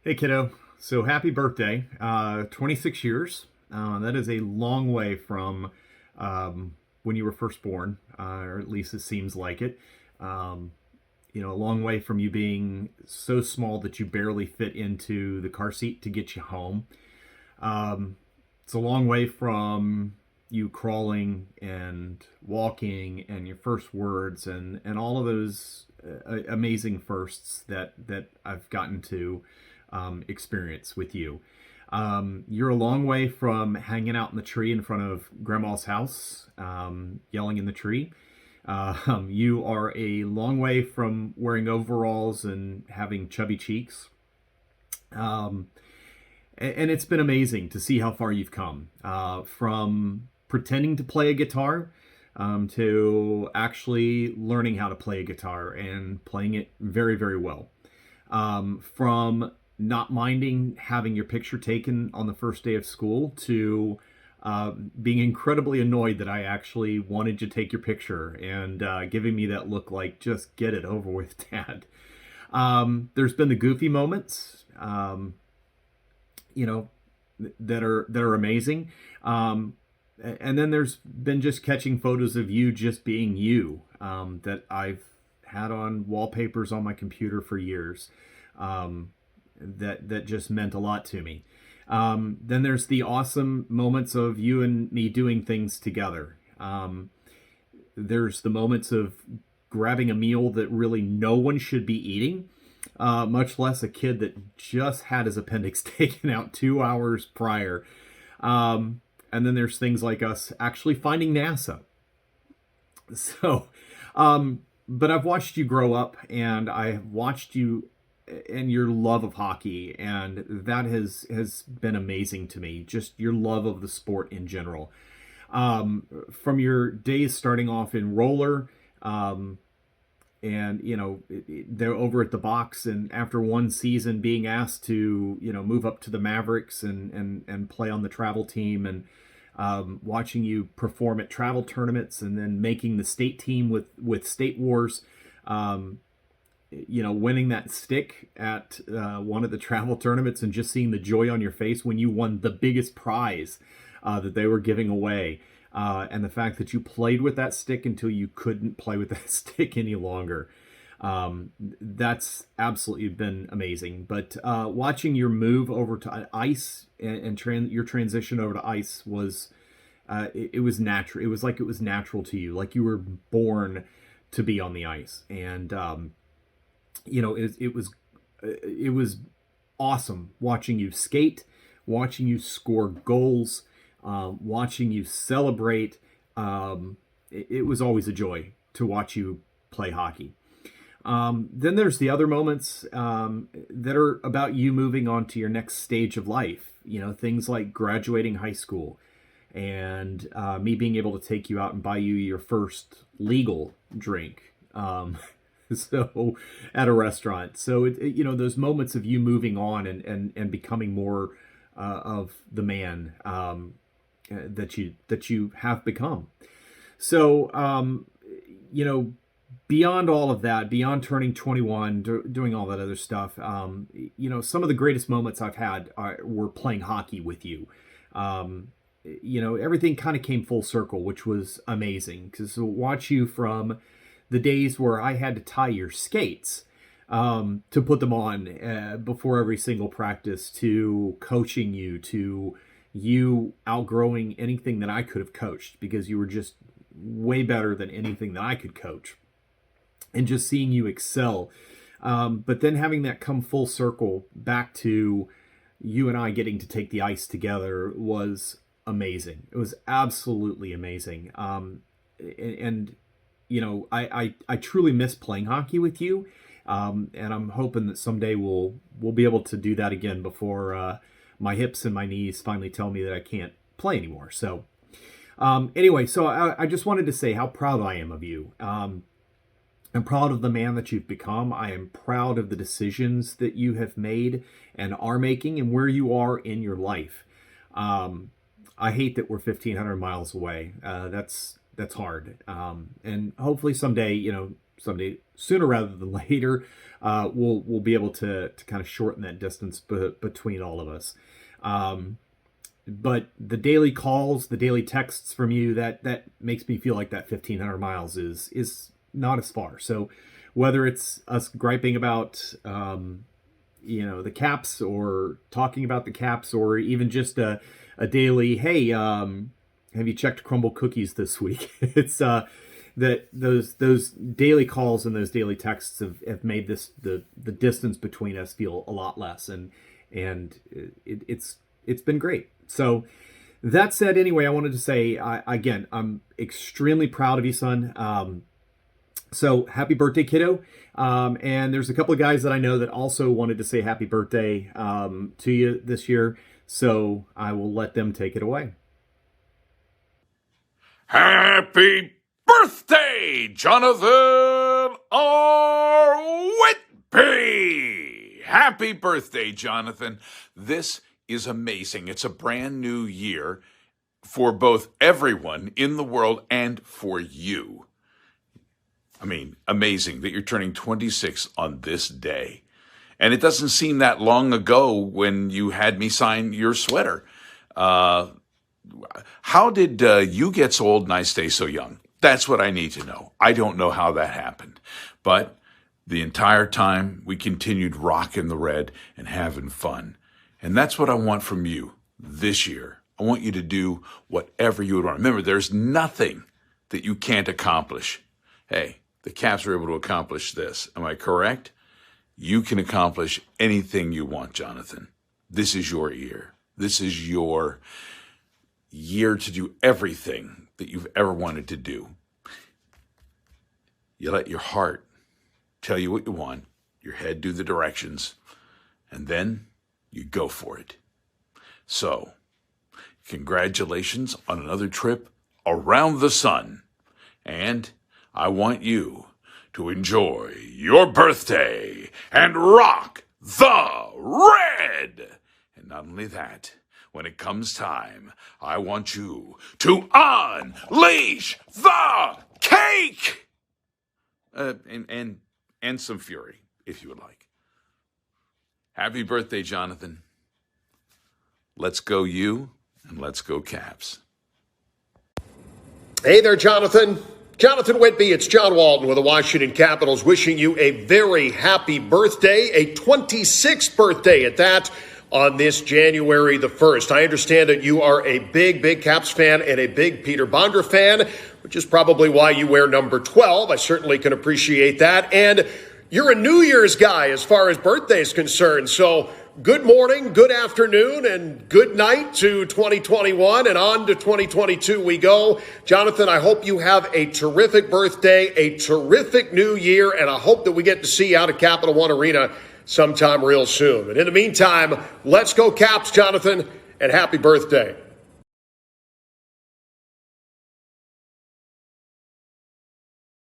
Hey, kiddo. So happy birthday. 26 years. That is a long way from when you were first born, or at least it seems like it. Um, a long way from you being so small that you barely fit into the car seat to get you home. Um, it's a long way from you crawling and walking and your first words and all of those amazing firsts that I've gotten to experience with you. You're a long way from hanging out in the tree in front of grandma's house, yelling in the tree. You are a long way from wearing overalls and having chubby cheeks. Um, and it's been amazing to see how far you've come from pretending to play a guitar to actually learning how to play a guitar and playing it very, very well. From not minding having your picture taken on the first day of school to being incredibly annoyed that I actually wanted to take your picture and giving me that look like, just get it over with, Dad. There's been the goofy moments. You know, that are amazing. And then there's been just catching photos of you just being you that I've had on wallpapers on my computer for years. That just meant a lot to me. Then there's the awesome moments of you and me doing things together. There's the moments of grabbing a meal that really no one should be eating, much less a kid that just had his appendix taken out 2 hours prior. And then there's things like us actually finding NASA. So, but I've watched you grow up, and I've watched you and your love of hockey, and that has been amazing to me. Just your love of the sport in general. From your days starting off in roller, and they're over at the box, and after one season being asked to move up to the Mavericks and play on the travel team, and watching you perform at travel tournaments, and then making the state team with State Wars, winning that stick at one of the travel tournaments, and just seeing the joy on your face when you won the biggest prize that they were giving away. And the fact that you played with that stick until you couldn't play with that stick any longer. That's absolutely been amazing. But watching your move over to ice and your transition over to ice was, it was natural. It was like it was natural to you, like you were born to be on the ice. And, it was awesome watching you skate, watching you score goals, watching you celebrate. It was always a joy to watch you play hockey. Then there's the other moments that are about you moving on to your next stage of life. Things like graduating high school, and me being able to take you out and buy you your first legal drink. So at a restaurant. So those moments of you moving on and becoming more of the man that you have become. So beyond all of that, beyond turning 21, doing all that other stuff, some of the greatest moments I've had were playing hockey with you. Everything kind of came full circle, which was amazing, because to watch you from the days where I had to tie your skates to put them on before every single practice, to coaching you, to you outgrowing anything that I could have coached, because you were just way better than anything that I could coach, and just seeing you excel. But then having that come full circle back to you and I getting to take the ice together was amazing. It was absolutely amazing. And I truly miss playing hockey with you. And I'm hoping that someday we'll be able to do that again before my hips and my knees finally tell me that I can't play anymore. So anyway, so I just wanted to say how proud I am of you. I'm proud of the man that you've become. I am proud of the decisions that you have made and are making, and where you are in your life. I hate that we're 1,500 miles away. That's hard. And hopefully someday, someday, sooner rather than later, we'll be able to kind of shorten that distance between all of us. But the daily calls, the daily texts from you, that makes me feel like that 1,500 miles is not as far. So whether it's us griping about the caps, or talking about the caps, or even just a daily, hey, have you checked Crumble Cookies this week? It's that those daily calls and those daily texts have made the distance between us feel a lot less, and it's been great. So that said, anyway, I wanted to say again, I'm extremely proud of you, son. So happy birthday, kiddo. And there's a couple of guys that I know that also wanted to say happy birthday to you this year. So I will let them take it away. Happy birthday, Jonathan R. Whitby! Happy birthday, Jonathan. This is amazing. It's a brand new year for both everyone in the world and for you. I mean, amazing that you're turning 26 on this day. And it doesn't seem that long ago when you had me sign your sweater. How did you get so old and I stay so young? That's what I need to know. I don't know how that happened. But the entire time, we continued rocking the red and having fun. And that's what I want from you this year. I want you to do whatever you would want. Remember, there's nothing that you can't accomplish. Hey, the Caps were able to accomplish this. Am I correct? You can accomplish anything you want, Jonathan. This is your year. This is your year to do everything that you've ever wanted to do. You let your heart tell you what you want, your head do the directions, and then you go for it. So, congratulations on another trip around the sun. And I want you to enjoy your birthday and rock the red. And not only that, when it comes time, I want you to unleash the cake! And some fury, if you would like. Happy birthday, Jonathan. Let's go you, and let's go Caps. Hey there, Jonathan. Jonathan Whitby, it's John Walton with the Washington Capitals wishing you a very happy birthday, a 26th birthday at that, on this January the 1st. I understand that you are a big Caps fan and a big Peter Bondra fan, which is probably why you wear number 12. I certainly can appreciate that. And you're a New Year's guy as far as birthday is concerned. So good morning, good afternoon, and good night to 2021, and on to 2022 we go. Jonathan, I hope you have a terrific birthday, a terrific new year, and I hope that we get to see you out at Capital One Arena sometime real soon. And in the meantime, let's go Caps, Jonathan, and happy birthday.